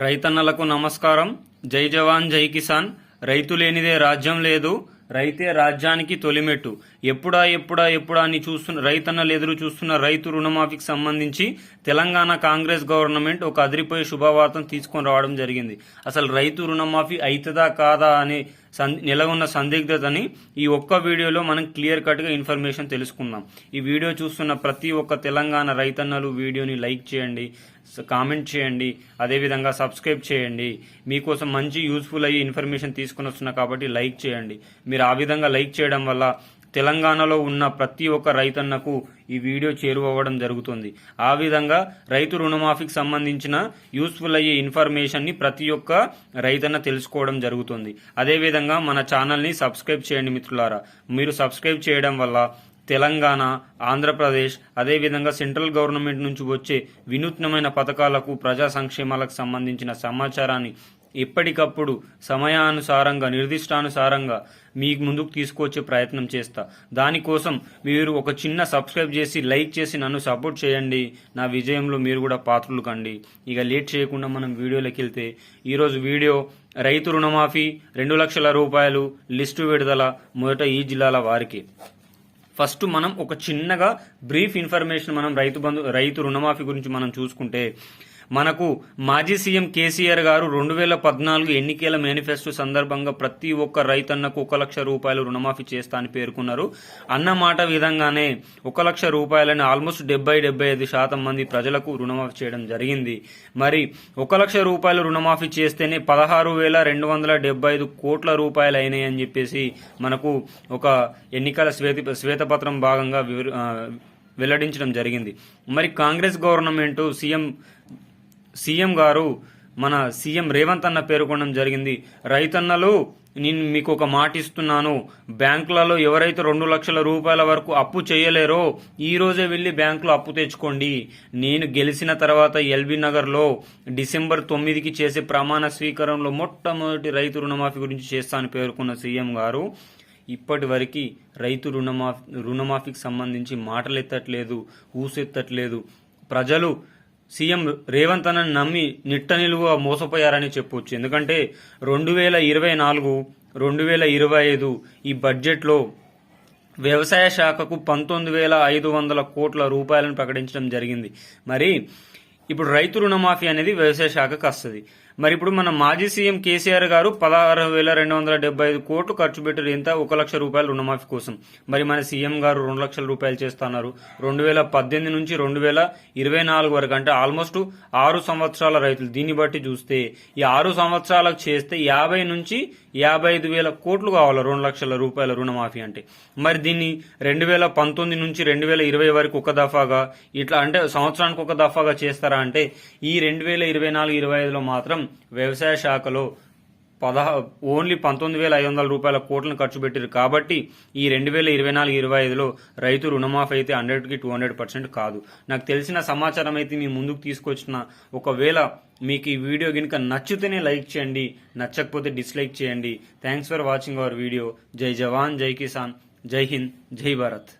రైతన్నలకు నమస్కారం. జై జవాన్ జై కిసాన్. రైతు లేనిదే రాజ్యం లేదు, రైతే రాజ్యానికి తొలిమెట్టు. ఎప్పుడా ఎప్పుడా ఎప్పుడా అని చూస్తున్న రైతన్నలు ఎదురు చూస్తున్న రైతు రుణమాఫీకి సంబంధించి తెలంగాణ కాంగ్రెస్ గవర్నమెంట్ ఒక అదిరిపోయే శుభవార్తను తీసుకొని రావడం జరిగింది. అసలు రైతు రుణమాఫీ అవుతుందా కాదా అనే నెలకొన్న సందిగ్ధతని ఈ ఒక్క వీడియోలో మనం క్లియర్ కట్గా ఇన్ఫర్మేషన్ తెలుసుకుందాం. ఈ వీడియో చూస్తున్న ప్రతి ఒక్క తెలంగాణ రైతన్నలు వీడియోని లైక్ చేయండి, కామెంట్ చేయండి, అదేవిధంగా సబ్స్క్రైబ్ చేయండి. మీకోసం మంచి యూస్ఫుల్ అయ్యే ఇన్ఫర్మేషన్ తీసుకుని వస్తున్నా కాబట్టి లైక్ చేయండి. మీరు ఆ విధంగా లైక్ చేయడం వల్ల తెలంగాణలో ఉన్న ప్రతి ఒక్క రైతన్నకు ఈ వీడియో చేరువవ్వడం జరుగుతుంది. ఆ విధంగా రైతు రుణమాఫీకి సంబంధించిన యూస్ఫుల్ అయ్యే ఇన్ఫర్మేషన్ ని ప్రతి ఒక్క రైతన్న తెలుసుకోవడం జరుగుతుంది. అదేవిధంగా మన ఛానల్ని సబ్స్క్రైబ్ చేయండి మిత్రులారా. మీరు సబ్స్క్రైబ్ చేయడం వల్ల తెలంగాణ, ఆంధ్రప్రదేశ్, అదేవిధంగా సెంట్రల్ గవర్నమెంట్ నుంచి వచ్చే వినూత్నమైన పథకాలకు, ప్రజా సంక్షేమాలకు సంబంధించిన సమాచారాన్ని ఎప్పటికప్పుడు సమయానుసారంగా, నిర్దిష్టానుసారంగా మీకు ముందుకు తీసుకొచ్చే ప్రయత్నం చేస్తా. దానికోసం మీరు ఒక చిన్న సబ్స్క్రైబ్ చేసి, లైక్ చేసి నన్ను సపోర్ట్ చేయండి. నా విజయంలో మీరు కూడా పాత్రలు కండి. ఇక లేట్ చేయకుండా మనం వీడియోలోకి వెళ్తే, ఈరోజు వీడియో రైతు రుణమాఫీ 2 లక్షల రూపాయలు లిస్టు విడుదల మొదట ఈ జిల్లాల వారికి. ఫస్ట్ మనం ఒక చిన్నగా బ్రీఫ్ ఇన్ఫర్మేషన్ మనం రైతు రుణమాఫీ గురించి మనం చూసుకుంటే, మనకు మాజీ సీఎం కేసీఆర్ గారు 2014 ఎన్నికల మేనిఫెస్టో సందర్భంగా ప్రతి ఒక్క రైతన్నకు 1 లక్ష రూపాయలు రుణమాఫీ చేస్తా అని పేర్కొన్నారు. అన్నమాట విధంగానే 1 లక్ష రూపాయలని ఆల్మోస్ట్ 70-75% మంది ప్రజలకు రుణమాఫీ చేయడం జరిగింది. మరి 1 లక్ష రూపాయలు రుణమాఫీ చేస్తేనే 16,275 కోట్ల రూపాయలు అయినాయి అని చెప్పేసి మనకు ఒక ఎన్నికల శ్వేతపత్రం భాగంగా వెల్లడించడం జరిగింది. మరి కాంగ్రెస్ గవర్నమెంట్ సీఎం గారు మన సీఎం రేవంత్ అన్న పేర్కొనడం జరిగింది. రైతన్నలు, నేను మీకు ఒక మాట ఇస్తున్నాను, బ్యాంకులలో ఎవరైతే 2 లక్షల రూపాయల వరకు అప్పు చేయలేరో ఈ రోజే వెళ్లి బ్యాంకులో అప్పు తెచ్చుకోండి. నేను గెలిచిన తర్వాత ఎల్బీ నగర్ లో డిసెంబర్ 9కి చేసే ప్రమాణ స్వీకారంలో మొట్టమొదటి రైతు రుణమాఫీ గురించి చేస్తానని పేర్కొన్న సీఎం గారు ఇప్పటి వరకు రైతు రుణమాఫీకి సంబంధించి మాటలు ఎత్తట్లేదు, ఊసెత్తట్లేదు. ప్రజలు సీఎం రేవంత్ అన్నని నమ్మి నిట్ట నిలువ మోసపోయారని చెప్పొచ్చు. ఎందుకంటే 2024-2025 ఈ బడ్జెట్లో వ్యవసాయ శాఖకు 19,500 కోట్ల రూపాయలను ప్రకటించడం జరిగింది. మరి ఇప్పుడు రైతు రుణమాఫీ అనేది వ్యవసాయ శాఖకు వస్తుంది. మరి ఇప్పుడు మన మాజీ సీఎం కేసీఆర్ గారు 16,275 కోట్లు ఖర్చు పెట్టారు. ఎంత? 1 లక్ష రూపాయలు రుణమాఫీ కోసం. మరి మన సీఎం గారు 2 లక్షల రూపాయలు చేస్తున్నారు. 2018 నుంచి 2024 వరకు, అంటే ఆల్మోస్ట్ 6 సంవత్సరాల రైతులు. దీన్ని బట్టి చూస్తే ఈ 6 సంవత్సరాలకు చేస్తే 50 నుంచి 55,000 కోట్లు కావాలి 2 లక్షల రూపాయల రుణమాఫీ అంటే. మరి దీన్ని 2019 నుంచి 2020 వరకు ఒక దఫాగా, ఇట్లా అంటే సంవత్సరానికి ఒక దఫాగా చేస్తారా అంటే, ఈ 2024-25లో మాత్రం వ్యవసాయ శాఖలో ఓన్లీ 19,500 రూపాయల కోట్లను ఖర్చు పెట్టారు. కాబట్టి ఈ 2024-25లో రైతు రుణమాఫీ అయితే 100కి 200% కాదు. నాకు తెలిసిన సమాచారం అయితే మీ ముందుకు తీసుకొచ్చిన. ఒకవేళ మీకు ఈ వీడియో కనుక నచ్చితేనే లైక్ చేయండి, నచ్చకపోతే డిస్లైక్ చేయండి. Thanks for watching our video. జై జవాన్ జై కిసాన్, జై హింద్, జై భారత్.